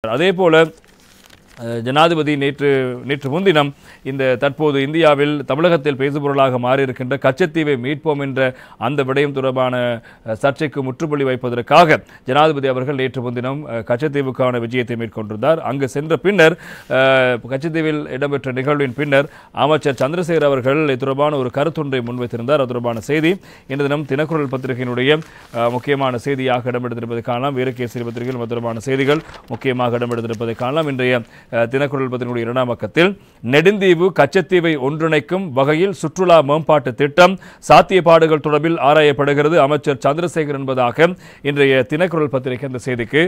அதேபோல ஜனாதிபதி நேற்று முன்தினம் இந்த தற்போது இந்தியாவில் தமிழகத்தில் பேசுபொருளாக மாறியிருக்கின்ற கச்சத்தீவை மீட்போம் என்ற அந்த விடயம் தொடர்பான சர்ச்சைக்கு முற்றுப்புள்ளி வைப்பதற்காக ஜனாதிபதி அவர்கள் நேற்று முன்தினம் கச்சத்தீவுக்கான விஜயத்தை மேற்கொண்டிருந்தார். அங்கு சென்ற பின்னர் கச்சத்தீவில் இடம்பெற்ற நிகழ்வின் பின்னர் அமைச்சர் சந்திரசேகர் அவர்கள் இது தொடர்பான ஒரு கருத்தொன்றை முன்வைத்திருந்தார். அது தொடர்பான செய்தி இன்று தினம் தினக்குரல் பத்திரிகையினுடைய முக்கியமான செய்தியாக இடம்பெடுத்திருப்பதை காணலாம். வீரகேசரி பத்திரிகையில் தொடர்பான செய்திகள் முக்கியமாக இடம்பெடுத்திருப்பதை காணலாம். இன்றைய தினக்குரல் பத்திரிகையுடைய 2ஆம் பக்கத்தில் நெடுந்தீவு கச்சத்தீவை ஒன்றிணைக்கும் வகையில் சுற்றுலா மேம்பாட்டு திட்டம் சாத்தியப்பாடுகள் தொடர்பில் ஆராயப்படுகிறது அமைச்சர் சந்திரசேகர் என்பதாக இன்றைய தினக்குரல் பத்திரிகை இந்த செய்திக்கு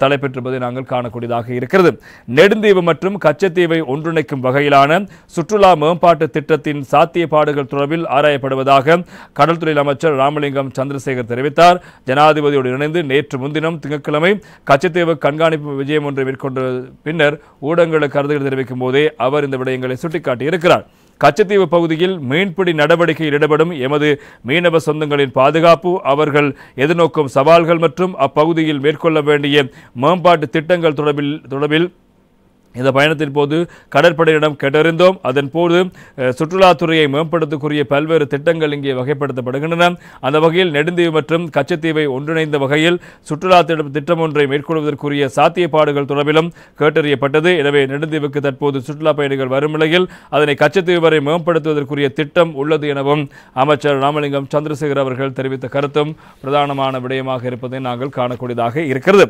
தலைப்பெற்றிருப்பதை நாங்கள் காணக்கூடியதாக இருக்கிறது. நெடுந்தீவு மற்றும் கச்சத்தீவை ஒன்றிணைக்கும் வகையிலான சுற்றுலா மேம்பாட்டு திட்டத்தின் சாத்தியப்பாடுகள் தொடர்பில் ஆராயப்படுவதாக கடல்துறை அமைச்சர் ராமலிங்கம் சந்திரசேகர் தெரிவித்தார். ஜனாதிபதியோடு இணைந்து நேற்று முன்தினம் திங்கட்கிழமை கச்சத்தீவு கண்காணிப்பு விஜயம் ஒன்றை மேற்கொண்ட பின்னர் ஊடகங்களுக்கு கருத்துக்கள் தெரிவிக்கும் போதே அவர் இந்த விடயங்களை சுட்டிக்காட்டியிருக்கிறார். கச்சத்தீவு பகுதியில் மீன்பிடி நடவடிக்கையில் ஈடுபடும் எமது மீனவ சொந்தங்களின் பாதுகாப்பு, அவர்கள் எதிர்நோக்கும் சவால்கள் மற்றும் அப்பகுதியில் மேற்கொள்ள வேண்டிய மேம்பாட்டு திட்டங்கள் தொடர்பில் இந்த பயணத்தின் போது கடற்படையிடம் கேட்டறிந்தோம். அதன் போது சுற்றுலாத்துறையை மேம்படுத்தக்கூடிய பல்வேறு திட்டங்கள் இங்கே வகைப்படுத்தப்படுகின்றன. அந்த வகையில் நெடுந்தீவு மற்றும் கச்சத்தீவை ஒன்றிணைந்த வகையில் சுற்றுலா திட்டம் ஒன்றை மேற்கொள்வதற்குரிய சாத்தியப்பாடுகள் தொடர்பிலும் கேட்டறியப்பட்டது. எனவே நெடுந்தீவுக்கு தற்போது சுற்றுலா பயணிகள் வரும் நிலையில் அதனை கச்சத்தீவு வரை மேம்படுத்துவதற்குரிய திட்டம் உள்ளது எனவும் அமைச்சர் ராமலிங்கம் சந்திரசேகர் அவர்கள் தெரிவித்த கருத்தும் பிரதானமான விடயமாக இருப்பதை நாங்கள் காணக்கூடியதாக இருக்கிறது.